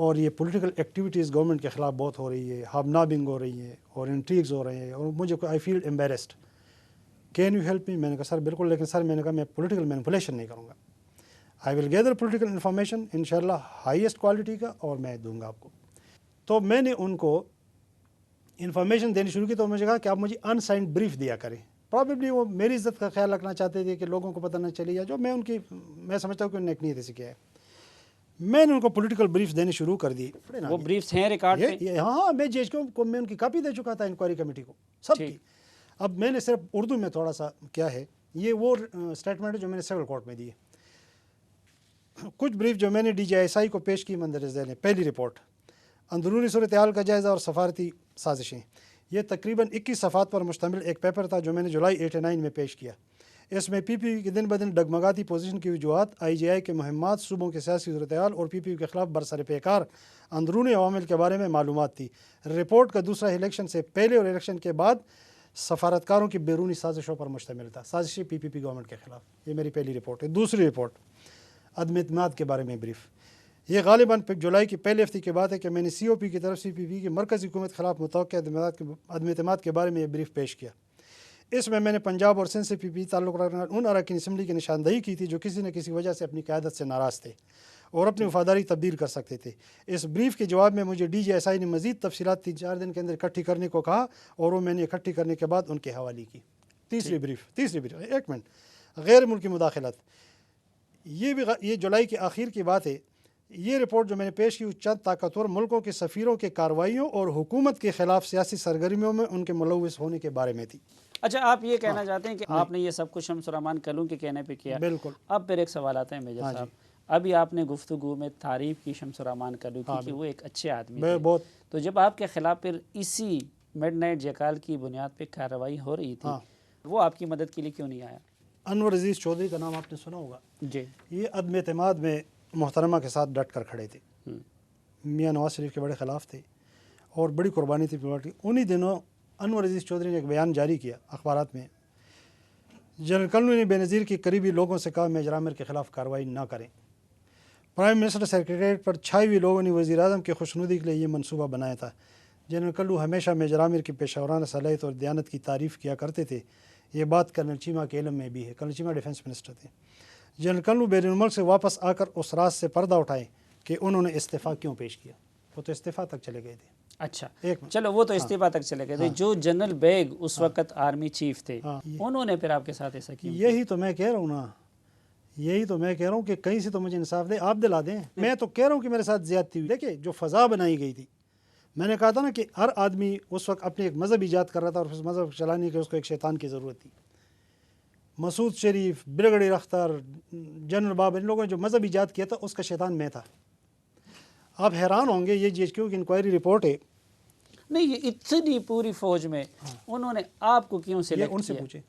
اور یہ political activities government کے خلاف بہت ہو رہی ہے، ہاب نابنگ ہو رہی ہے اور انٹریگز ہو رہے ہیں، اور مجھے I feel embarrassed. Can you help me? میں نے کہا سر بالکل، لیکن سر میں نے کہا میں پولیٹیکل مینیپولیشن نہیں کروں گا. آئی ول گیدر پولیٹیکل انفارمیشن انشاءاللہ ہائیسٹ کوالٹی کا، اور میں دوں گا آپ کو. تو میں نے ان کو انفارمیشن دینی شروع کی. تو مجھے کہا کہ آپ مجھے ان سائنڈ بریف دیا کریں. پرابیبلی وہ میری عزت کا خیال رکھنا چاہتے تھے کہ لوگوں کو پتہ نہ چلے، یا جو میں سمجھتا ہوں کہ انہوں نے ایک نیت سے کیا ہے. میں نے ان کو پولیٹیکل بریف دینے شروع کر دی. وہ بریفز ہیں ریکارڈ پہ؟ ہاں، میں جی ایچ کیو کو میں ان کی کاپی دے چکا تھا، انکوائری کمیٹی کو سب کی. اب میں نے صرف اردو میں تھوڑا سا کیا ہے، یہ وہ اسٹیٹمنٹ ہے جو میں نے سول کورٹ میں دی ہے. کچھ بریف جو میں نے ڈی جی ایس آئی کو پیش کی مندرجہ ذیل ہے. پہلی رپورٹ اندرونی صورتحال کا جائزہ اور سفارتی سازشیں. یہ تقریباً 21 صفحات پر مشتمل ایک پیپر تھا جو میں نے جولائی 89 میں پیش کیا. اس میں پی پی یو کی دن بدن ڈگمگاتی پوزیشن کی وجوہات، آئی جی آئی کے مہمات، صوبوں کے سیاسی صورتحال اور پی پی یو کے خلاف برسر پیکار اندرونی عوامل کے بارے میں معلومات تھی. رپورٹ کا دوسرا الیکشن سے پہلے اور الیکشن کے بعد سفارتکاروں کی بیرونی سازشوں پر مشتمل تھا، سازشیں پی پی پی گورنمنٹ کے خلاف. یہ میری پہلی رپورٹ ہے. دوسری رپورٹ عدم اعتماد کے بارے میں بریف. یہ غالباً جولائی کی پہلے ہفتے کی بات ہے کہ میں نے سی او پی کی طرف سے پی پی کی مرکزی حکومت کے خلاف متوقع عدم اعتماد کے بارے میں یہ بریف پیش کیا. اس میں نے پنجاب اور سندھ سے پی پی تعلق رکھنے ان اراکین اسمبلی کی نشاندہی کی تھی جو کسی نہ کسی وجہ سے اپنی قیادت سے ناراض تھے اور اپنی وفاداری تبدیل کر سکتے تھے. اس بریف کے جواب میں مجھے ڈی جی ایس آئی نے مزید تفصیلات 3-4 دن کے اندر اکٹھی کرنے کو کہا، اور وہ میں نے اکٹھی کرنے کے بعد ان کے حوالے کی. تیسری بریف ایک منٹ، غیر ملکی مداخلت. یہ جولائی کے آخر کی بات ہے. یہ رپورٹ جو میں نے پیش کی چند طاقتور ملکوں کے سفیروں کے کارروائیوں اور حکومت کے خلاف سیاسی سرگرمیوں میں ان کے ملوث ہونے کے بارے میں تھی. اچھا، آپ یہ کہنا چاہتے ہیں کہ آپ نے یہ سب کچھ شمس الرحمان کلو کے کہنے پہ کیا؟ بالکل. اب پھر ایک سوال آتا ہے میجر صاحب، ابھی آپ نے گفتگو میں تعریف کی شمس الرحمان کلو کی کہ وہ ایک اچھے آدمی تھے، تو جب آپ کے خلاف پھر اسی مڈ نائٹ جیکال کی بنیاد پہ کارروائی ہو رہی تھی، وہ آپ کی مدد کے لیے کیوں نہیں آیا؟ انور عزیز چودھری کا نام آپ نے سنا ہوگا. جی. یہ عدم اعتماد میں محترمہ کے ساتھ ڈٹ کر کھڑے تھے. میاں نواز شریف کے بڑے خلاف تھے اور بڑی قربانی تھی. انہی دنوں انور عزیز چودھری نے ایک بیان جاری کیا اخبارات میں. جنرل کلو نے بے نظیر کی قریبی لوگوں سے کہا میجر عامر کے خلاف کارروائی نہ کریں. پرائم منسٹر سیکریٹریٹ پر چھائی ہوئی لوگوں نے وزیر اعظم کی خوشنودی کے لیے یہ منصوبہ بنایا تھا. جنرل کلو ہمیشہ میجر عامر کی پیشہ ورانہ صلاحیت اور دیانت کی تعریف کیا کرتے تھے. یہ بات کرنل چیمہ کے علم میں بھی ہے. کرنل چیمہ ڈیفنس منسٹر تھے. جنرل کلو بیرون ملک سے واپس آ کر اس راز سے پردہ اٹھائیں کہ انہوں نے استعفیٰ کیوں پیش کیا. وہ تو استعفیٰ تک چلے گئے تھے. اچھا چلو، وہ تو استعفیٰ تک چلے گئے تھے. جو جنرل بیگ اس وقت آرمی چیف تھے، انہوں نے پھر آپ کے ساتھ ایسا کیا؟ یہی تو میں کہہ رہا ہوں نا، یہی تو میں کہہ رہا ہوں کہ کہیں سے تو مجھے انصاف دے، آپ دلا دیں. میں تو کہہ رہا ہوں کہ میرے ساتھ زیادتی ہوئی. دیکھیں جو فضا بنائی گئی تھی، میں نے کہا تھا نا کہ ہر آدمی اس وقت اپنے ایک مذہب ایجاد کر رہا تھا، اور اس مذہب چلانے کے اس کو ایک شیطان کی ضرورت تھی. مسعود شریف، برگیڈیئر اختر، جنرل بابر، ان لوگوں نے جو مذہب ایجاد کیا تھا اس کا شیطان میں تھا. آپ حیران ہوں گے، یہ جی ایچ کیو کی انکوائری رپورٹ ہے. نہیں، یہ اتنی پوری فوج میں انہوں نے آپ کو کیوں سلیکٹ کیا؟ ان سے پوچھیں.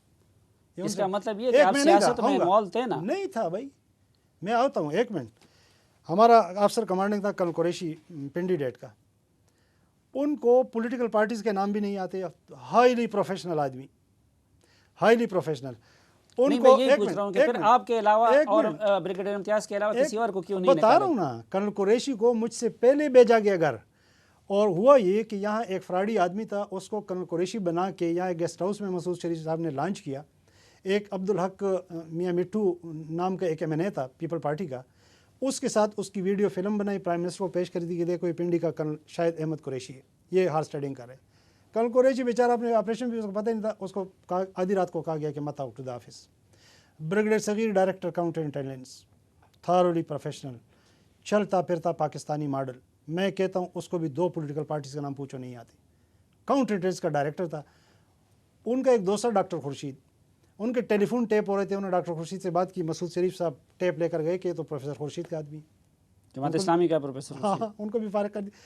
اس کا مطلب یہ کہ آپ سیاست میں انوالو تھے نا؟ نہیں تھا بھائی، میں آتا ہوں ایک منٹ. ہمارا افسر کمانڈنگ تھا کرنل قریشی پنڈی ڈیٹ کا. ان کو پولیٹیکل پارٹیز کے نام بھی نہیں آتے. ہائیلی پروفیشنل آدمی، ہائیلی پروفیشنل. میں یہی پوچھ رہا ہوں کہ پھر آپ کے علاوہ اور بریگیڈیئر امتیاز کے علاوہ کسی اور کو کیوں نہیں بتا رہا ہوں نا. کرنل قریشی کو مجھ سے پہلے بھیجا گیا گھر، اور ہوا یہ کہ یہاں ایک فراڈی آدمی تھا، اس کو کرنل قریشی بنا کے یہاں ایک گیسٹ ہاؤس میں مسعود شریف صاحب نے لانچ کیا. ایک عبدالحق میاں مٹھو نام کا ایک ایم این اے تھا پیپل پارٹی کا، اس کے ساتھ اس کی ویڈیو فلم بنائی، پرائم منسٹر کو پیش کر دی کہ دیکھو یہ پنڈی کا کرنل شاہد احمد قریشی ہے، یہ ہارس ٹریڈنگ کر رہے. کرنل قریشی بیچارہ اپنے آپریشن بھی اس کو پتہ ہی نہیں تھا. اس کو آدھی رات کو کہا گیا کہ مت آؤ ٹو دا آفس. بریگیڈیئر صغیر director counter intelligence, thoroughly professional, چلتا پھرتا پاکستانی ماڈل. میں کہتا ہوں اس کو بھی 2 پولیٹیکل پارٹیز کا نام پوچھو نہیں آتے. کاؤنٹر انٹیلیجنس کا ڈائریکٹر تھا. ان کا ایک دوست ڈاکٹر خورشید، ان کے ٹیلی فون ٹیپ ہو رہے تھے. انہوں نے ڈاکٹر خورشید سے بات کی. مسعود شریف صاحب ٹیپ لے کر گئے کہ تو پروفیسر خورشید کا آدمی، جماعت اسلامی کا پروفیسر. ہاں، ان کو بھی فارغ کر دیا.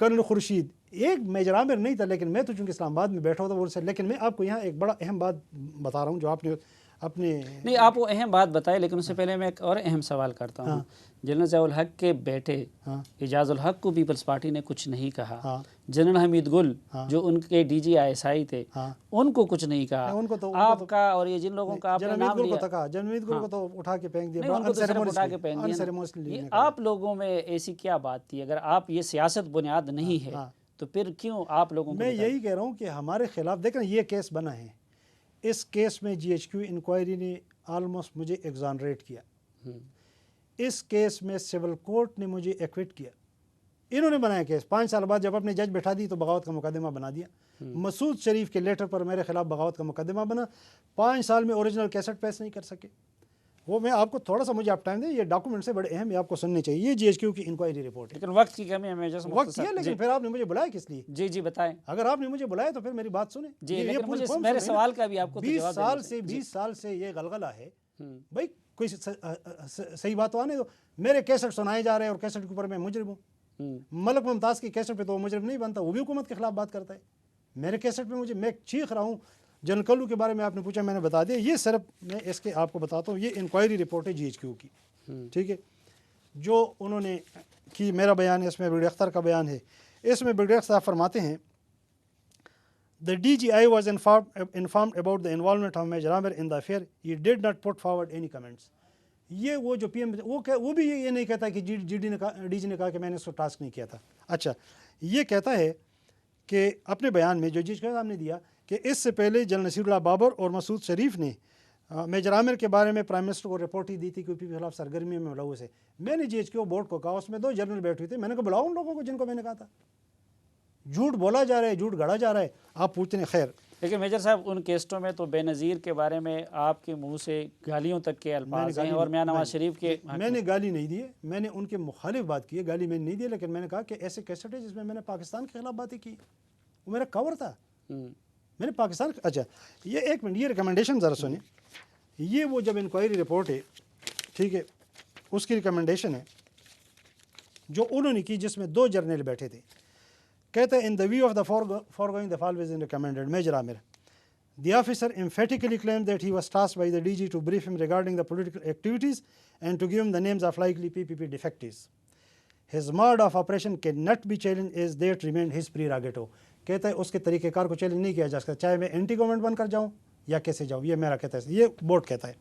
کرنل خورشید ایک میجر عامر نہیں تھا، لیکن میں تو چونکہ اسلام آباد میں بیٹھا ہوتا وہ سے. لیکن میں آپ کو یہاں ایک بڑا اہم بات بتا رہا ہوں جو آپ نے اپنے نہیں آپ وہ اہم بات بتائیں، لیکن اس سے پہلے میں ایک اور اہم سوال کرتا ہوں. جنرل ضیاء الحق کے بیٹے اعجاز الحق کو پیپلز پارٹی نے کچھ نہیں کہا. جنرل حمید گل جو ان کے ڈی جی ISI تھے ان کو کچھ نہیں کہا. آپ کا اور یہ جن لوگوں کا آپ نے نام لیا، جنرل حمید گل کو تو اٹھا کے پھینک دیا، ان کو تو صرف اٹھا کے پھینک دیا. یہ آپ لوگوں میں ایسی کیا بات تھی؟ اگر آپ یہ سیاست بنیاد نہیں ہے تو پھر کیوں آپ لوگوں کو؟ میں یہی کہہ رہا ہوں کہ ہمارے خلاف دیکھیں یہ کیس بنا ہے، اس کیس میں GHQ انکوائری نے آلموسٹ مجھے ایگزانریٹ کیا. اس کیس میں سول کورٹ نے مجھے ایکوٹ کیا. انہوں نے بنایا کیس 5 سال بعد جب اپنے جج بٹھا دی تو بغاوت کا مقدمہ بنا دیا. مسعود شریف کے لیٹر پر میرے خلاف بغاوت کا مقدمہ بنا. 5 سال میں اوریجنل کیسٹ پیش نہیں کر سکے. وہ میں آپ کو تھوڑا سا مجھے آپ ٹائم دیں، یہ ڈاکومنٹ سے بڑے اہم ہے، آپ کو سننے چاہیے. یہ GHQ کی انکوائری رپورٹ ہے. لیکن وقت کی کمی ہے، وقت ہے، لیکن پھر آپ نے مجھے بلایا کس لیے؟ جی بتائیں. اگر آپ نے مجھے بلایا تو پھر میری بات سنیں. جی لیکن مجھے میرے سوال کا بھی آپ کو 20 سال سے یہ غلغلہ ہے بھائی، کوئی صحیح بات تو آنے دو. میرے کیسٹ سنائے جا رہے ہیں اور کیسٹ کے اوپر میں مجرم ہوں. ملک ممتاز کی کیسٹ پہ تو وہ مجرم نہیں بنتا، وہ بھی حکومت کے خلاف بات کرتا ہے. میرے کیسٹ پہ میں چیخ رہا ہوں. جنرل کلو کے بارے میں آپ نے پوچھا، میں نے بتا دیا. یہ صرف میں اس کے آپ کو بتاتا ہوں، یہ انکوائری رپورٹ ہے GHQ کی، ٹھیک ہے، جو انہوں نے کی. میرا بیان ہے اس میں، بریگیڈیئر اختر کا بیان ہے اس میں. بریگیڈیئر صاحب فرماتے ہیں The DGI was informed about the involvement of Major Amir in the affair. He did not put forward any comments. یہ وہ جو PM وہ بھی یہ نہیں کہتا کہ DG نے کہا کہ میں نے اس کو ٹاسک نہیں کیا تھا. اچھا، یہ کہتا ہے کہ اپنے بیان میں جو جج صاحب نے دیا کہ اس سے پہلے جنرل نصیر اللہ بابر اور مسعود شریف نے میجر عامر کے بارے میں پرائم منسٹر کو رپورٹ ہی دی تھی کہ پی کے خلاف سرگرمیوں میں ملوث ہے. میں نے GHQ بورڈ کو کہا، اس میں 2 جنرل بیٹھے تھے، میں نے کہا بلاؤ ان لوگوں کو جن کو میں نے کہا تھا. جھوٹ بولا جا رہا ہے، جھوٹ گڑا جا رہا ہے، آپ پوچھتے ہیں. خیر، لیکن میجر صاحب ان کیسٹوں میں تو بے نظیر کے بارے میں آپ کے منہ سے گالیوں تک کے الفاظ ہیں، اور میاں نواز شریف کے میں نے گالی نہیں دی ہے، میں نے ان کے مخالف بات کی ہے، گالی میں نے نہیں دی. لیکن میں نے کہا کہ ایسے کیسٹ ہے جس میں نے پاکستان کے خلاف باتیں کی، وہ میرا کور تھا. میں نے پاکستان. اچھا، یہ 1 منٹ، یہ ریکمنڈیشن ذرا سنیں. یہ وہ جب انکوائری رپورٹ ہے، ٹھیک ہے، اس کی ریکمنڈیشن ہے جو انہوں نے کی، جس میں 2 جرنیل بیٹھے تھے. کہتا ہے in the view of the foregoing the following is recommended. Major Amir, the officer emphatically claimed that he was tasked by the DG to brief him regarding the political activities and to give him the names of likely PPP defectees. His mode of operation cannot be challenged as that remained his prerogative. کہتا ہے اس کے طریقہ کار کو challenge نہیں کیا جا سکتا، چاہے میں اینٹی گورنمنٹ بن کر جاؤں یا کیسے جاؤں. یہ میرا کہتا ہے، یہ بورڈ کہتا ہے.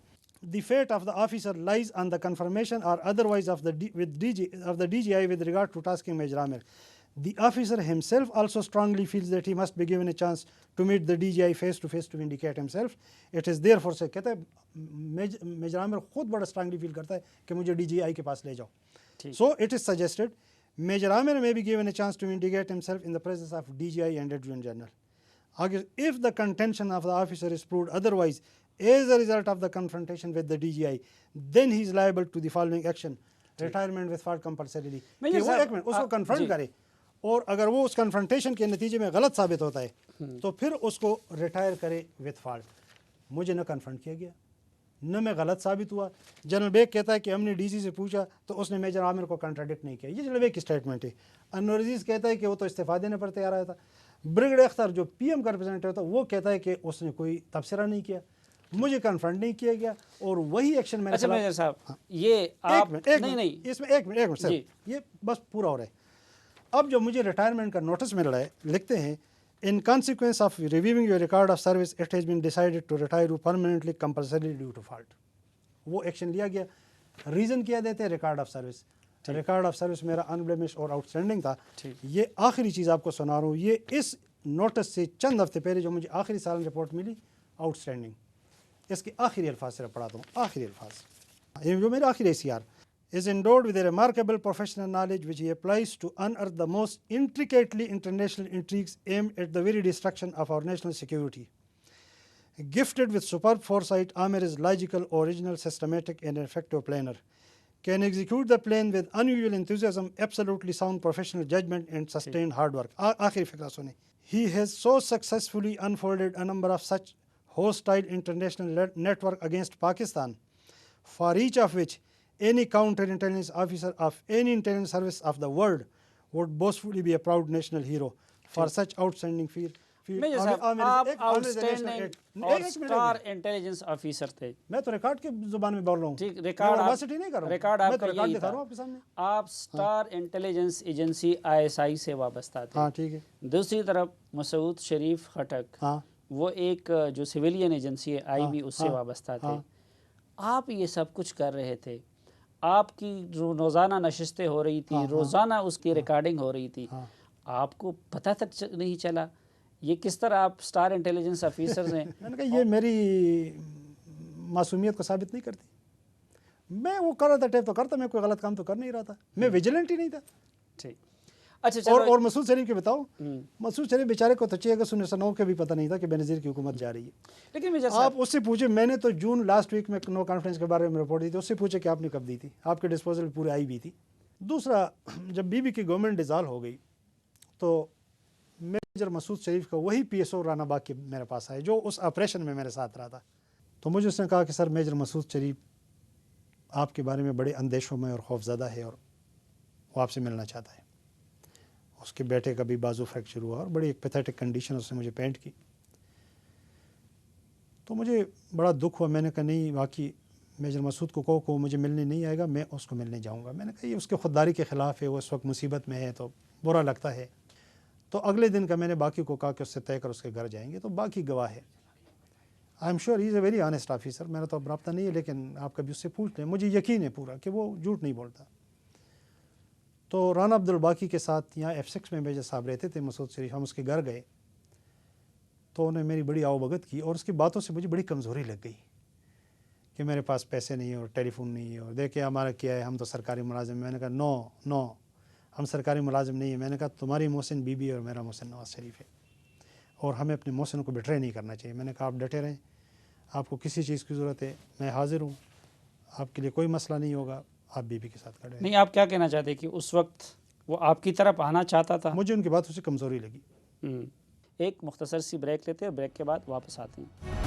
The fate of the officer lies on the confirmation or otherwise of the DGI with regard to tasking Major Amir. The officer himself also strongly feels that he must be given a chance to meet the DGI face to face to vindicate himself. It is therefore سے کہتا ہے major عامر خود بڑا strongly فیل کرتا ہے کہ مجھے DGI کے پاس لے جاؤ. So it is suggested Major Amir may be given a chance to vindicate himself in the presence of DGI and Adjutant General. If the contention of the officer is proved otherwise as a result of the confrontation with the DGI, then he is liable to the following action: retirement with fault compulsorily. کہ وہ 1 minute اس کو confront کرے، اور اگر وہ اس confrontation کے نتیجے میں غلط ثابت ہوتا ہے تو پھر اس کو ریٹائر کرے وتھ فالٹ. مجھے نہ کنفرنٹ کیا گیا، نہ میں غلط ثابت ہوا. جنرل بیگ کہتا ہے کہ ہم نے DG سے پوچھا تو اس نے میجر عامر کو کنٹراڈکٹ نہیں کیا. یہ جنرل بیگ کی اسٹیٹمنٹ ہے. انور عزیز کہتا ہے کہ وہ تو استعفیٰ دینے پر تیار آیا تھا. بریگیڈیئر اختر جو PM کا ریپرزینٹیو تھا وہ کہتا ہے کہ اس نے کوئی تبصرہ نہیں کیا، مجھے کنفرنٹ نہیں کیا گیا، اور وہی ایکشن میں نے. اچھا میجر صاحب، یہ آپ نہیں اس میں 1 منٹ سر، یہ بس پورا ہو رہا ہے. اب جو مجھے ریٹائرمنٹ کا نوٹس مل رہا ہے، لکھتے ہیں in consequence of reviewing your record of service it has been decided to retire you permanently compulsorily due to fault. وہ ایکشن لیا گیا. ریزن کیا دیتے ہیں؟ Record of service. Record of service میرا انبلیمش اور آؤٹ اسٹینڈنگ تھا. یہ آخری چیز آپ کو سنا رہا ہوں، یہ اس نوٹس سے چند ہفتے پہلے جو مجھے آخری سال رپورٹ ملی، آؤٹ اسٹینڈنگ، اس کے آخری الفاظ صرف پڑھاتا ہوں. آخری الفاظ، یہ جو میرا آخری ACR is endowed with a remarkable professional knowledge which he applies to unearth the most intricately international intrigues aimed at the very destruction of our national security. Gifted with superb foresight, Amir is logical, original, systematic and effective planner. Can execute the plan with unusual enthusiasm, absolutely sound professional judgment and sustained hard work. آخری فقرہ سنیں. He has so successfully unfolded a number of such hostile international network against Pakistan, for each of which any counterintelligence officer of any intelligence service of the world would boastfully be a proud national hero. For such outstanding feat major صاحب آپ outstanding اور star intelligence officer تھے. میں تو record کی زبان میں بول رہا ہوں. ٹھیک ریکارڈ نہیں کر رہا ہوں, ریکارڈ میں آپ تو کا ریکارڈ یہی دکھا رہا تھا. ہوں آپ کے سامنے. آپ اسٹار انٹیلیجنس ایجنسی ISI سے وابستہ تھے. ہاں ٹھیک ہے. دوسری طرف مسعود شریف خٹک ہاں وہ ایک جو سویلین ایجنسی ہے IB اس سے وابستہ تھے. آپ یہ سب کچھ کر رہے تھے, آپ کی جو روزانہ نشستیں ہو رہی تھی, روزانہ اس کی ریکارڈنگ ہو رہی تھی, آپ کو پتہ تک نہیں چلا؟ یہ کس طرح آپ اسٹار انٹیلیجنس آفیسرز ہیں؟ میں نے کہا یہ میری معصومیت کو ثابت نہیں کرتی. میں وہ کر رہا تھا, ٹیپ تو کرتا, میں کوئی غلط کام تو کر نہیں رہا تھا, میں ویجیلنٹ ہی نہیں تھا. ٹھیک, اچھا چلو. اور مسعود شریف کے بتاؤ, مسعود شریف بیچارے کو تو 6 اگست 1909 کے بھی پتہ نہیں تھا کہ بینظیر کی حکومت جا رہی ہے. لیکن آپ اس سے پوچھیں, میں نے تو جون لاسٹ ویک میں نو کانفرنس کے بارے میں رپورٹ دی تھی, اس سے پوچھے کہ آپ نے کب دی تھی, آپ کے ڈسپوزل میں پورے IB تھی. دوسرا, جب BB کی گورنمنٹ ڈیزالو ہو گئی تو میجر مسعود شریف کا وہی PSO رانا باغ کے میرے پاس آئے جو اس آپریشن میں میرے ساتھ رہا تھا. تو مجھے اس نے کہا کہ سر میجر مسعود شریف آپ کے بارے میں بڑے اندیشوں میں اور خوف زدہ ہے اور وہ آپ سے ملنا چاہتا ہے. اس کے بیٹے کا بھی بازو فریکچر ہوا اور بڑی ایک پیتھیٹک کنڈیشن اس نے مجھے پینٹ کی. تو مجھے بڑا دکھ ہوا. میں نے کہا نہیں, واقعی میجر مسعود کو کہو کہ وہ مجھے ملنے نہیں آئے گا, میں اس کو ملنے جاؤں گا. میں نے کہا یہ اس کے خودداری کے خلاف ہے, وہ اس وقت مصیبت میں ہے تو برا لگتا ہے. تو اگلے دن کا میں نے باقی کو کہا کہ اس سے طے کر اس کے گھر جائیں گے. تو باقی گواہ ہے, I am sure he is a very honest officer. میرا تو اب رابطہ نہیں ہے, لیکن آپ کبھی اس سے پوچھ لیں, مجھے یقین ہے پورا کہ وہ جھوٹ نہیں بولتا. تو رانا عبدالباقی کے ساتھ یہاں F6 میں میجر صاحب رہتے تھے مسعود شریف, ہم اس کے گھر گئے تو انہوں نے میری بڑی آؤ بھگت کی اور اس کی باتوں سے مجھے بڑی کمزوری لگ گئی کہ میرے پاس پیسے نہیں اور ٹیلی فون نہیں ہے, اور دیکھیں ہمارا کیا ہے, ہم تو سرکاری ملازم. میں نے کہا نو ہم سرکاری ملازم نہیں ہیں. میں نے کہا تمہاری محسن BB اور میرا محسن نواز شریف ہے اور ہمیں اپنے محسن کو بٹرے نہیں کرنا چاہیے. میں نے کہا آپ ڈٹے رہیں, آپ کو کسی چیز کی ضرورت ہے میں حاضر ہوں, آپ کے لیے کوئی مسئلہ نہیں ہوگا, آپ BB کے ساتھ کھڑے ہیں. نہیں, آپ کیا کہنا چاہتے کہ اس وقت وہ آپ کی طرف آنا چاہتا تھا؟ مجھے ان کی باتوں سے کمزوری لگی. ایک مختصر سی بریک لیتے ہیں, بریک کے بعد واپس آتے ہیں.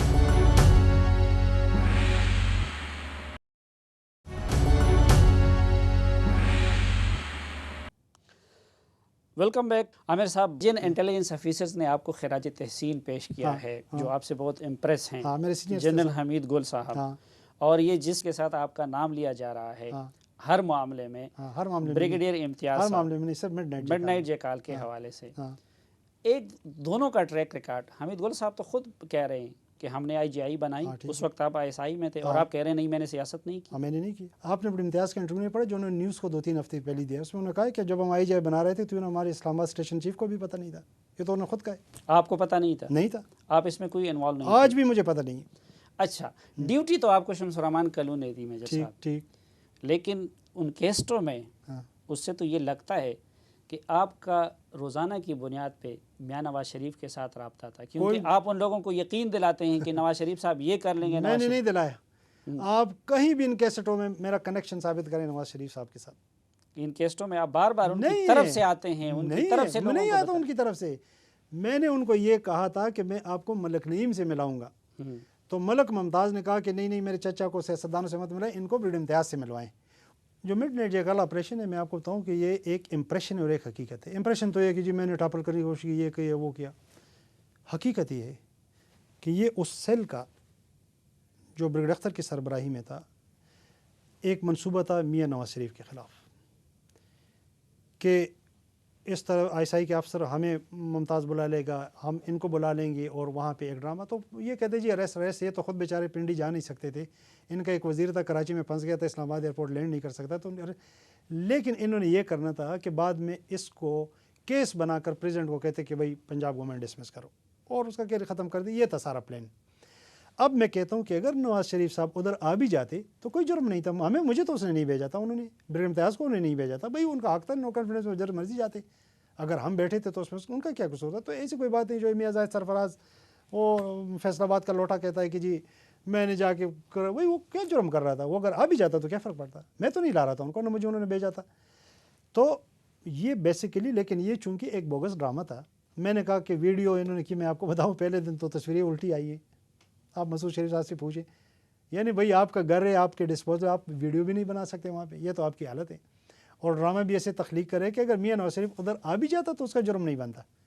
Welcome back. عامر صاحب, جن انٹیلیجنس آفیسرز نے آپ کو خراج تحسین پیش کیا ہے, جو آپ سے بہت امپریس ہیں, جنرل حمید گل صاحب, اور یہ جس کے ساتھ آپ کا نام لیا جا رہا ہے ہر معاملے میں, بریگیڈیئر امتیاز صاحب مڈ نائٹ جیکال کے حوالے سے, ایک دونوں کا ٹریک ریکارڈ, حمید گل صاحب تو خود کہہ رہے ہیں کہ ہم نے IGI بنائی, اس وقت آپ ISI میں تھے, اور آپ کہہ رہے ہیں نہیں میں نے سیاست نہیں کی. میں نے نہیں کی. آپ نے بڑے امتیاز کا انٹرویو نہیں پڑھا جو انہوں نے نیوز کو 2-3 ہفتے پہلے دیا, اس میں انہوں نے کہا کہ جب ہم IGI بنا رہے تھے تو ہمارے اسلام آباد اسٹیشن چیف کو بھی پتہ نہیں تھا. یہ تو انہوں نے خود کہا ہے. آپ کو پتہ نہیں تھا؟ نہیں تھا. آپ اس میں کوئی انوالو نہیں؟ آج بھی مجھے پتہ نہیں ہے. اچھا, ڈیوٹی تو آپ کو شمس الرحمان کلو نے دی میجر صاحب, ٹھیک, لیکن ان کیسٹوں میں اس سے تو یہ لگتا ہے کہ آپ کا روزانہ کی بنیاد پہ میاں نواز شریف کے ساتھ رابطہ تھا, کیونکہ آپ ان لوگوں کو یقین دلاتے ہیں کہ نواز شریف صاحب یہ کر لیں گے. میں نے نہیں دلایا. آپ کہیں بھی ان کیسٹوں میں میرا کنیکشن ثابت کریں نواز شریف صاحب کے ساتھ. ان کیسٹوں میں آپ بار بار ان کی طرف سے آتے ہیں, ان کی طرف سے لوگوں کو نہیں آتا ان کی طرف سے. میں نے ان کو یہ کہا تھا کہ میں آپ کو ملک نعیم سے ملاؤں گا, تو ملک ممتاز نے کہا کہ نہیں میرے چچا کو سیاستدانوں سے مت ملائیں, ان کو بریگیڈیئر امتیاز سے ملوائیں. جو مڈ نائٹ جیکال آپریشن ہے, میں آپ کو بتاؤں کہ یہ ایک امپریشن اور ایک حقیقت ہے. امپریشن تو یہ کہ جی میں نے ٹاپل کرنے کی کوشش کی, یہ کیا وہ کیا. حقیقت یہ ہے کہ یہ اس سیل کا جو بریگیڈیئر اختر کی سربراہی میں تھا, ایک منصوبہ تھا میاں نواز شریف کے خلاف کہ اس طرح ISI کے افسر ہمیں ممتاز بلا لے گا, ہم ان کو بلا لیں گے, اور وہاں پہ ایک ڈرامہ. تو یہ کہتے جی ریس, یہ تو خود بیچارے پنڈی جا نہیں سکتے تھے, ان کا ایک وزیر تھا کراچی میں پھنس گیا تھا, اسلام آباد ایئرپورٹ لینڈ نہیں کر سکتا. تو لیکن انہوں نے یہ کرنا تھا کہ بعد میں اس کو کیس بنا کر پریزیڈنٹ کو کہتے کہ بھائی پنجاب گورنمنٹ ڈسمس کرو, اور اس کا کیس ختم کر دی. یہ تھا سارا پلان. اب میں کہتا ہوں کہ اگر نواز شریف صاحب ادھر آ بھی جاتے تو کوئی جرم نہیں تھا. مجھے تو اس نے نہیں بھیجا تھا, انہوں نے بریگیڈیئر امتیاز کو انہوں نے نہیں بھیجا تھا. بھائی ان کا حق تھا, نو کانفیڈنس میں جب مرضی جاتے. اگر ہم بیٹھے تھے تو اس میں ان کا کیا قصور تھا. تو ایسی کوئی بات نہیں جو میاں زاہد سرفراز وہ فیصل آباد کا لوٹا کہتا ہے کہ جی میں نے جا کے بھائی وہ کیا جرم کر رہا تھا. وہ اگر آ بھی جاتا تو کیا فرق پڑتا. میں تو نہیں لا رہا تھا ان کو, مجھے انہوں نے بھیجا تھا. تو یہ بیسیکلی, لیکن یہ چونکہ ایک بوگس ڈرامہ تھا. میں نے کہا کہ ویڈیو انہوں نے کی, میں آپ کو بتاؤں پہلے دن تو تصویریں الٹی آئی ہیں. آپ مسعود شریف صاحب سے پوچھیں, یعنی بھائی آپ کا گھر ہے, آپ کے ڈسپوزل, آپ ویڈیو بھی نہیں بنا سکتے وہاں پہ. یہ تو آپ کی حالت ہے. اور ڈرامہ بھی ایسے تخلیق کرے کہ اگر میاں نواز شریف ادھر آ بھی جاتا تو اس کا جرم نہیں بنتا.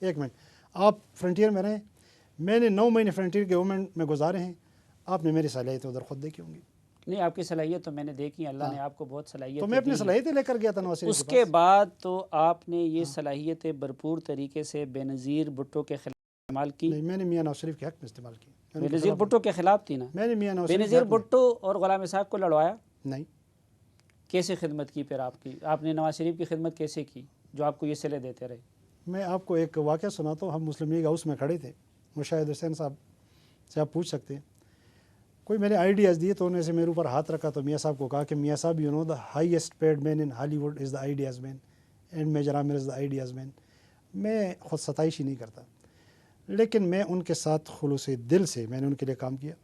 ایک منٹ، آپ فرنٹیئر میں رہیں، میں نے 9 مہینے فرنٹیئر گورنمنٹ میں گزارے ہیں، آپ نے میری صلاحیتیں ادھر خود دیکھی ہوں گی. نہیں، آپ کی صلاحیت تو میں نے دیکھی، اللہ نے آپ کو بہت صلاحیت تو میں اپنی صلاحیتیں لے کر گیا تھا نواز شریف اس کے کے پاس. بعد تو آپ نے یہ صلاحیتیں بھرپور طریقے سے بے نظیر بھٹو کے خلاف استعمال کی. نہیں، میں نے میاں نواز شریف کے حق میں استعمال کی. بے نظیر بھٹو کے خلاف تھی نا؟ میں نے میاں نواز بے شریف نظیر بھٹو اور غلام اسحاق کو لڑوایا؟ نہیں. کیسے خدمت کی پھر آپ نے نواز شریف کی خدمت کیسے کی جو آپ کو یہ صلے دیتے رہے؟ میں آپ کو ایک واقعہ سناتا ہوں. ہم مسلم لیگ ہاؤس میں کھڑے تھے، مشاہد حسین صاحب سے آپ پوچھ سکتے ہیں. کوئی میں نے آئیڈیاز دیے تو انہوں نے سے میرے اوپر ہاتھ رکھا تو میاں صاحب کو کہا کہ میاں صاحب you know the highest paid man in Hollywood is the ideas man and major Aamir is the ideas man. میں خود ستائش ہی نہیں کرتا، لیکن میں ان کے ساتھ خلوص دل سے میں نے ان کے لیے کام کیا.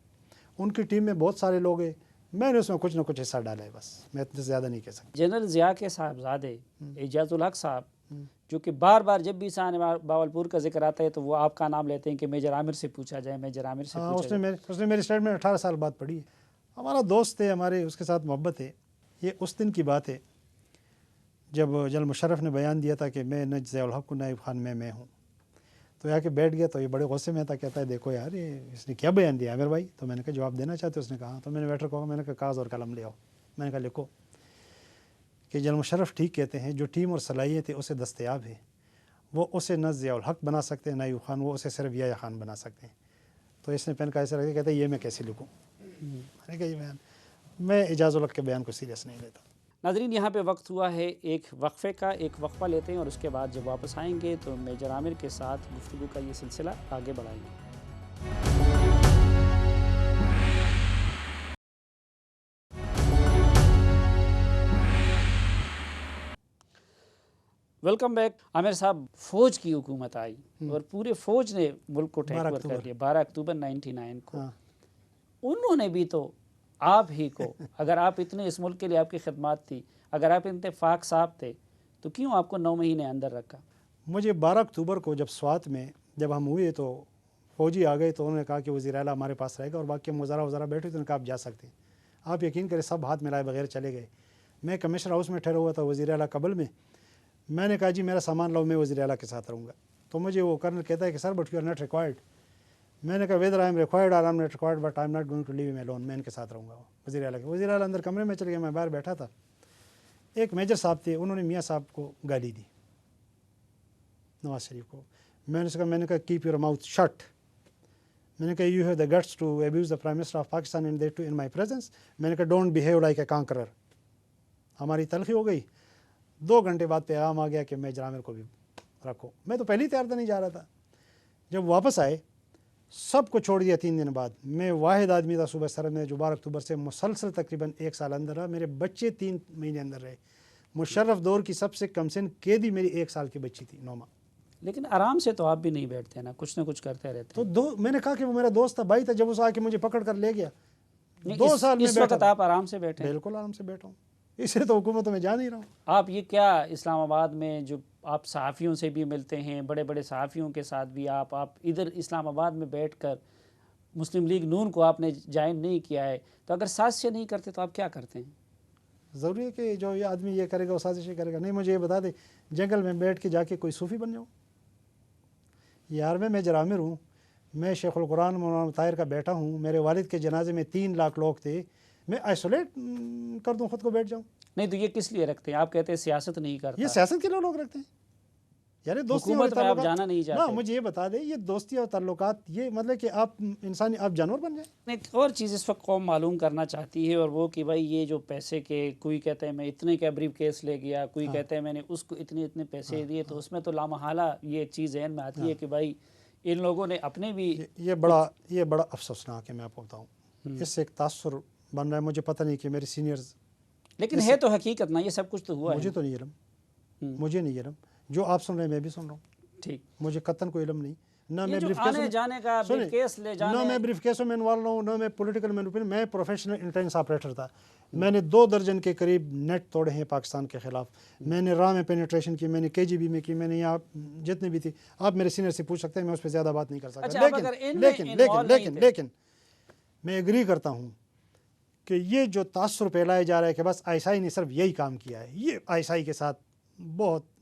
ان کی ٹیم میں بہت سارے لوگ ہیں، میں نے اس میں کچھ نہ کچھ حصہ ڈالا ہے، بس میں اتنے سے زیادہ نہیں کہہ سکتا. جنرل ضیاء کے صاحبزادے اعجاز الحق صاحب جو کہ بار بار جب بھی شان باولپور کا ذکر آتا ہے تو وہ آپ کا نام لیتے ہیں کہ میجر عامر سے پوچھا جائے، میجر عامر سے ہاں، پوچھا جائے. اس نے میری اسٹیٹمنٹ 18 سال بعد پڑھی ہے. ہمارا دوست ہے، ہمارے اس کے ساتھ محبت ہے. یہ اس دن کی بات ہے جب جنرل مشرف نے بیان دیا تھا کہ میں نجم ضیاء الحق کو نائب خان میں ہوں، تو آ کے بیٹھ گیا. تو یہ بڑے غصے میں تھا، کہتا ہے دیکھو یار یہ اس نے کیا بیان دیا عامر بھائی. تو میں نے کہا جواب دینا چاہتے اس نے کہا. تو میں نے ویٹر کو کہا، میں نے کہا کاغذ اور قلم لے آؤ. میں نے کہا لکھو کہ جنرل مشرف ٹھیک کہتے ہیں، جو ٹیم اور صلاحیت ہے اسے دستیاب ہے، وہ اسے نہ ضیاء الحق بنا سکتے ہیں نائب خان، وہ اسے صرف یحییٰ خان بنا سکتے ہیں. تو اس نے پین کا ایسے رکھا، کہتا ہے یہ میں کیسے لکھوں. میں نے کہا یہ بیان، میں اعجاز الحق کے بیان کو سیریس نہیں لیتا. ناظرین، یہاں پہ وقت ہوا ہے ایک وقفے کا. ایک وقفہ لیتے ہیں اور اس کے بعد جب واپس آئیں گے تو میجر عامر کے ساتھ گفتگو کا یہ سلسلہ آگے بڑھائیں گے. Welcome back. عامر صاحب، فوج کی حکومت آئی اور پورے فوج نے ملک کو ٹیک اوور کر لیا 12 اکتوبر 99 کو. انہوں نے بھی تو آپ ہی کو، اگر آپ اتنے اس ملک کے لیے آپ کی خدمات تھی، اگر آپ اتفاق صاحب تھے تو کیوں آپ کو 9 مہینے اندر رکھا؟ مجھے 12 اکتوبر کو جب سوات میں جب ہم ہوئے تو فوجی آ گئے تو انہوں نے کہا کہ وزیر اعلیٰ ہمارے پاس رہے گا، اور باقی وزراء بیٹھے تو انہوں نے کہا آپ جا سکتے ہیں. آپ یقین کریں سب ہاتھ ملائے بغیر چلے گئے. میں کمشنر ہاؤس میں ٹھہرا ہوا تھا وزیر اعلیٰ قبل میں. میں نے کہا جی میرا سامان لاؤ، میں وزیر اعلیٰ کے ساتھ رہوں گا. تو مجھے وہ کرنل کہتا ہے کہ sir but you are not required. میں نے کہا ویدر آئی ایم ریکوائرڈ اور I am not required but I am not going to leave him alone. میں ان کے ساتھ رہوں گا. وزیر اعلیٰ اندر کمرے میں چلے گئے، میں باہر بیٹھا تھا. ایک میجر صاحب تھے، انہوں نے میاں صاحب کو گالی دی، نواز شریف کو. میں نے کہا کیپ یور ماؤتھ شٹ. میں نے کہا you have the guts to abuse the prime minister of Pakistan and that too in my presence. میں نے کہا don't behave like a conqueror. ہماری تلخی ہو گئی. 2 گھنٹے بعد پیغام آ گیا کہ میجر عامر کو بھی رکھو. میں تو پہلے ہی تیار تھا، نہیں جا رہا تھا. جب واپس آئے سب کو چھوڑ دیا 3 دن بعد. میں واحد آدمی تھا صوبہ سرحد میں جو 12 اکتوبر سے مسلسل تقریباً 1 سال اندر رہا. میرے بچے 3 مہینے اندر رہے. مشرف دور کی سب سے کم سن قیدی میری 1 سال کی بچی تھی، نوما. لیکن آرام سے تو آپ بھی نہیں بیٹھتے نا، کچھ نہ کچھ کرتے رہتے ہیں. تو میں نے کہا کہ وہ میرا دوست تھا، بھائی تھا. جب اس آ کے مجھے پکڑ کر لے گیا 2 سال میں اس وقت آپ آرام سے بیٹھے؟ بالکل آرام سے بیٹھا ہوں. اسے تو حکومتوں میں جا نہیں رہا ہوں. آپ یہ کیا اسلام آباد میں جو آپ صحافیوں سے بھی ملتے ہیں، بڑے بڑے صحافیوں کے ساتھ بھی آپ ادھر اسلام آباد میں بیٹھ کر مسلم لیگ نون کو آپ نے جوائن نہیں کیا ہے، تو اگر سازشیں نہیں کرتے تو آپ کیا کرتے ہیں؟ ضروری ہے کہ جو یہ آدمی یہ کرے گا وہ سازشیں کرے گا. نہیں، مجھے یہ بتا دے جنگل میں بیٹھ کے جا کے کوئی صوفی بن جاؤں؟ یار میں میجر عامر ہوں، میں شیخ القرآن مولانا طاہر کا بیٹا ہوں. میرے والد کے جنازے میں 3 لاکھ لوگ تھے. میں آئسولیٹ کر دوں خود کو، بیٹھ جاؤں؟ نہیں تو یہ کس لیے رکھتے ہیں؟ آپ کہتے ہیں سیاست نہیں کرتا. یہ سیاست کے لیے لوگ رکھتے ہیں یار. دوستی اور حکومت میں آپ تعلقات جانا نہیں چاہتے؟ مجھے یہ بتا دے یہ دوستی اور تعلقات، یہ مطلب کہ آپ انسانی آپ جانور بن جائیں. ایک اور چیز اس وقت قوم معلوم کرنا چاہتی ہے، اور وہ کہ بھائی یہ جو پیسے کے، کوئی کہتا ہے میں اتنے کا بریف کیس لے گیا، کوئی کہتا ہے میں نے اس کو اتنے پیسے دیے. تو اس میں تو لامحالہ یہ چیز ذہن میں آتی ہے کہ بھائی ان لوگوں نے اپنے بھی یہ بڑا افسوسناک ہے. میں آپ کو بتاؤں اس سے ایک تاثر بن رہا ہے. مجھے پتہ نہیں کہ میرے سینئرز، لیکن ہے تو حقیقت نا، یہ سب کچھ تو ہوا ہے. مجھے تو نہیں علم، مجھے نہیں علم. جو آپ سن رہے ہیں میں بھی سن رہا ہوں. ٹھیک، مجھے قطن کوئی علم نہیں. نہ میں بریف کیس لے جانے، نہ میں بریف کیسوں میں انوالو ہوں، نہ میں پولیٹیکل مینوپلیشن. میں پروفیشنل انٹیلیجنس آپریٹر تھا. میں نے 2 درجن کے قریب نیٹ توڑے ہیں پاکستان کے خلاف. میں نے راہ میں پینیٹریشن کی، میں نے KGB میں کی، میں نے یہاں جتنے بھی تھی. آپ میرے سینئر سے پوچھ سکتے ہیں، میں اس پہ زیادہ بات نہیں کر سکتا. لیکن میں ایگری کرتا ہوں کہ یہ جو تاثر پھیلایا جا رہا ہے کہ بس ISI نے صرف یہی کام کیا ہے، یہ ISI کے ساتھ بہت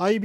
IB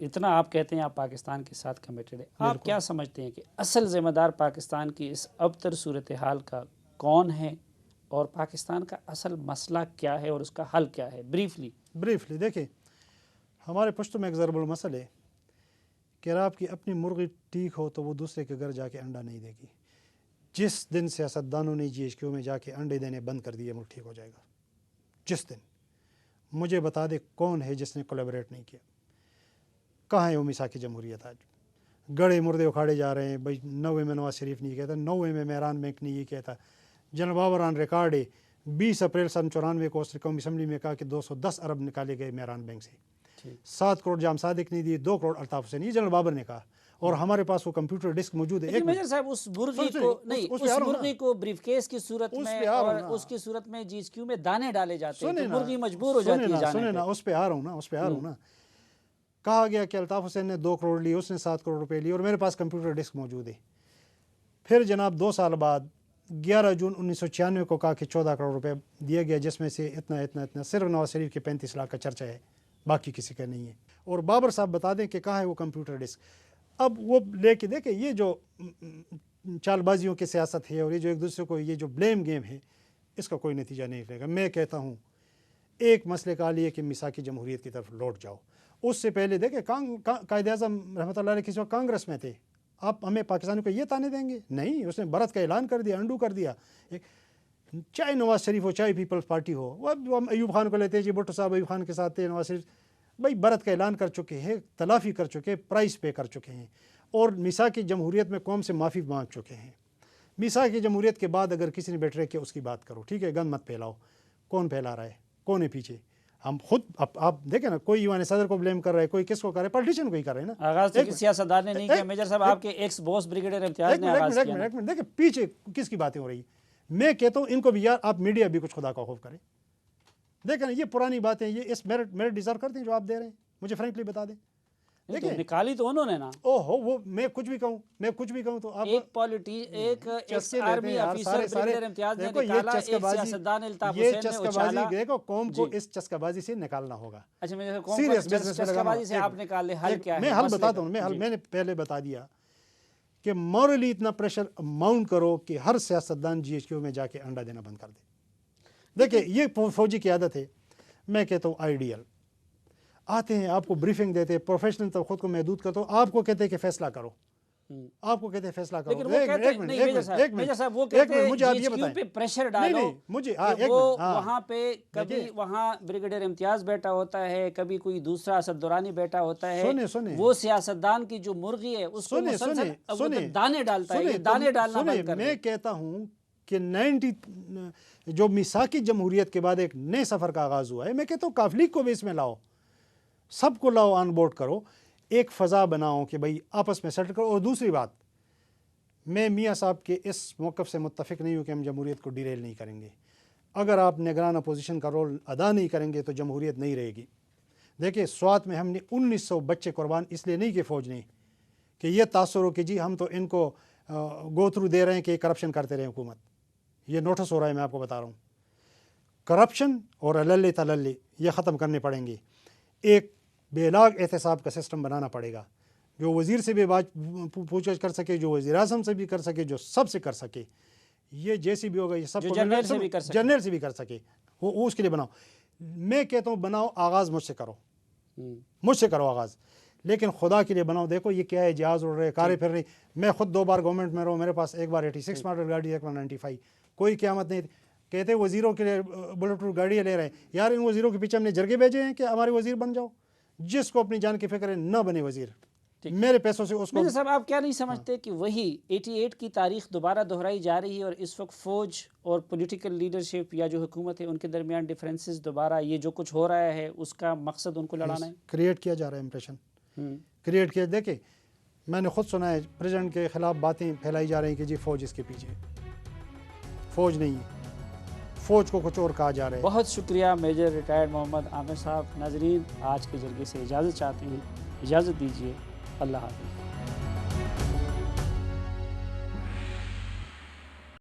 اتنا آپ کہتے ہیں آپ پاکستان کے ساتھ کمیٹڈ ہے، آپ کیا سمجھتے ہیں کہ اصل ذمہ دار پاکستان کی اس ابتر صورتحال کا کون ہے، اور پاکستان کا اصل مسئلہ کیا ہے اور اس کا حل کیا ہے؟ بریفلی دیکھیں، ہمارے پشتوں میں ایک ضرب المثل ہے کہ اگر آپ کی اپنی مرغی ٹھیک ہو تو وہ دوسرے کے گھر جا کے انڈا نہیں دے گی۔ جس دن سیاستدانوں نے GHQ میں جا کے انڈے دینے بند کر دیے، ملک ٹھیک ہو جائے گا۔ جس دن مجھے بتا دے کون ہے جس نے کولیبریٹ نہیں کیا؟ کہاں ہے وہ میثاق جمہوریت؟ آج گڑے مردے اکھاڑے جا رہے ہیں۔ بھائی 90 میں نواز شریف نہیں کہتا، 90 میں مہران بینک نہیں یہ کہتا، جنرل بابر آن ریکارڈ ہے 20 اپریل سن 94 کو اس نے قومی اسمبلی میں کہا کہ 210 ارب نکالے گئے مہران بینک سے، 7 کروڑ جام صادق نہیں دیے، 2 کروڑ الطاف حسین، یہ جنرل بابر نے کہا، اور ہمارے پاس وہ کمپیوٹر ڈسک موجود ہے۔ لیکن میجر صاحب اس مرغی کو نہیں، اس مرغی کو بریف کیس کی صورت میں اور اس کی صورت میں GHQ میں دانے ڈالے جاتے ہیں تو مرغی مجبور ہو جاتی ہے جانے پہ۔ اس پہ آ رہا ہوں نا، کہا گیا کہ الطاف حسین نے 2 کروڑ لیے، اس نے 7 کروڑ روپے لیے، اور میرے پاس کمپیوٹر ڈسک موجود ہے۔ پھر جناب 2 سال بعد 11 جون 1996 کو کہا کہ 14 کروڑ روپے دیا گیا، جس میں سے اتنا صرف نواز شریف کے 35 لاکھ کا چرچا ہے، باقی کسی کا نہیں ہے۔ اور بابر صاحب بتا دیں کہ کہاں ہے وہ کمپیوٹر ڈسک۔ اب وہ لے کے دیکھیں، یہ جو چال بازیوں کی سیاست ہے اور یہ جو ایک دوسرے کو یہ جو بلیم گیم ہے، اس کا کوئی نتیجہ نہیں نکلے گا۔ میں کہتا ہوں ایک مسئلے کا حل یہ کہ میثاق جمہوریت کی طرف لوٹ جاؤ۔ اس سے پہلے دیکھیں قائد اعظم رحمۃ اللہ علیہ کسی وقت کانگریس میں تھے، آپ ہمیں پاکستانیوں کو یہ تانے دیں گے؟ نہیں، اس نے بھرت کا اعلان کر دیا، انڈو کر دیا۔ چاہے نواز شریف ہو، چاہے پیپلز پارٹی ہو، وہ ہم ایوب خان کو لیتے ہیں، جی بھٹو صاحب ایوب خان کے ساتھ تھے، نواز شریف بھائی بھرت کا اعلان کر چکے ہیں، تلافی کر چکے ہیں، پرائز پے کر چکے ہیں، اور میثاق جمہوریت میں قوم سے معافی مانگ چکے ہیں۔ میثاق جمہوریت کے بعد اگر کسی نے بیٹھ رہے کہ اس کی بات کرو، ٹھیک ہے، گند مت پھیلاؤ۔ کون پھیلا رہا ہے؟ کون ہے پیچھے؟ ہم خود آپ دیکھیں نا، کوئی ایوان صدر کو بلیم کر رہا ہے، کوئی کس کو کر رہا ہے؟ پولیٹیشین کو ہی کر رہے ہیں نا۔ آغاز تو کسی سیاستدان نے نہیں کیا میجر صاحب، آپ کے ایکس باس بریگیڈیئر امتیاز نے آغاز کیا۔ ایک منٹ دیکھیں پیچھے کس کی باتیں ہو رہی ہیں۔ میں کہتا ہوں ان کو بھی یار آپ میڈیا بھی کچھ خدا کا خوف کریں۔ دیکھیں یہ پرانی باتیں، یہ اس میرٹ ڈیزرو کرتے ہیں جو آپ دے رہے ہیں؟ مجھے فرینکلی بتا دیں۔ نکالی تو انہوں نے نا۔ وہ میں کچھ بھی کہوں تو آپ ایک آرمی افیسر بریگیڈیئر امتیاز نے نکالا، ایک سیاستدان الطاف حسین نے اچھالا۔ دیکھو قوم کو اس چسکہ بازی سے نکالنا ہوگا۔ اچھا میرے قوم کو چسکہ بازی سے آپ نکال لے، حل کیا ہے؟ میں حل بتاتا ہوں، میں نے پہلے بتا دیا کہ مورلی اتنا پریشر ماؤنٹ کرو کہ ہر سیاستدان GHQ میں جا کے انڈا دینا بند کر دے۔ دیکھیں یہ فوجی کی عادت ہے، میں کہتا ہوں آئیڈیل آتے ہیں، آپ کو بریفنگ دیتے ہیں، پروفیشنل تو خود کو محدود کرتے ہو، آپ کو کہتے ہیں کہ فیصلہ کرو، آپ کو کہتے ہیں فیصلہ کرو۔ مجھے آپ یہ بتائیں، پریشر ڈالو، وہاں پہ کبھی وہاں بریگیڈیئر امتیاز بیٹھا ہوتا ہے، کبھی کوئی دوسرا اسد دورانی بیٹھا ہوتا ہے، وہ سیاستدان کی جو مرغی ہے اس کو مسلسل دانے ڈالتا ہے، یہ دانے ڈالنا بند کر دیں۔ میں کہتا ہوں کہ جو میثاق جمہوریت کے بعد ایک نئے سفر کا آغاز ہوا ہے، میں کہتا ہوں کاف لیگ کو بھی اس میں لاؤ، سب کو لاؤ، آن بورڈ کرو، ایک فضا بناؤ کہ بھائی آپس میں سیٹل کرو۔ اور دوسری بات، میں میاں صاحب کے اس موقف سے متفق نہیں ہوں کہ ہم جمہوریت کو ڈیریل نہیں کریں گے۔ اگر آپ نگران اپوزیشن کا رول ادا نہیں کریں گے تو جمہوریت نہیں رہے گی۔ دیکھیں سوات میں ہم نے 1900 بچے قربان اس لیے نہیں کہ فوج نے، کہ یہ تاثر ہو کہ جی ہم تو ان کو گو تھرو دے رہے ہیں کہ کرپشن کرتے رہے حکومت۔ یہ نوٹس ہو رہا ہے، میں آپ کو بتا رہا ہوں، کرپشن اور علل تلل یہ ختم کرنے پڑیں گے۔ ایک بے لاگ احتساب کا سسٹم بنانا پڑے گا، جو وزیر سے بھی بات پوچھ گچھ کر سکے، جو وزیر اعظم سے بھی کر سکے، جو سب سے کر سکے، یہ جیسی بھی ہوگا، یہ سب جنرل سے بھی کر سکے، وہ اس کے لیے بناؤ۔ میں کہتا ہوں بناؤ، آغاز مجھ سے کرو آغاز، لیکن خدا کے لیے بناؤ۔ دیکھو یہ کیا ہے، جہاز اڑ رہے، کاریں پھر رہی، میں خود 2 بار گورنمنٹ میں رہا، میرے پاس ایک بار 86 ماڈل گاڑی، ایک بار 95، کوئی قیامت نہیں۔ کہتے وزیروں کے لیے بلٹ پروف گاڑیاں لے رہے ہیں، یار ان وزیروں کے پیچھے ہم نے جرگے بھیجے ہیں کہ ہمارے وزیر بن جاؤ؟ جس کو اپنی جان کی فکر ہے نہ بنے وزیر، میرے پیسوں سے اس کو۔ صاحب آپ کیا نہیں سمجھتے کہ وہی 88 کی تاریخ دوبارہ دہرائی جا رہی ہے، اور اس وقت فوج اور پولیٹیکل لیڈرشپ یا جو حکومت ہے ان کے درمیان ڈیفرنسز دوبارہ، یہ جو کچھ ہو رہا ہے اس کا مقصد ان کو لڑانا ہے، کریٹ کیا جا رہا ہے، امپریشن کریٹ کیا۔ دیکھیں میں نے خود سنا ہے پریزیڈنٹ کے خلاف باتیں پھیلائی جا رہی ہیں کہ جی فوج اس کے پیچھے، فوج نہیں ہے، فوج کو کچھ اور کہا جا رہا ہے۔ بہت شکریہ میجر ریٹائرڈ محمد عامر صاحب۔ ناظرین آج کے جرگے سے اجازت چاہتے ہیں، اجازت دیجیے، اللہ حافظ۔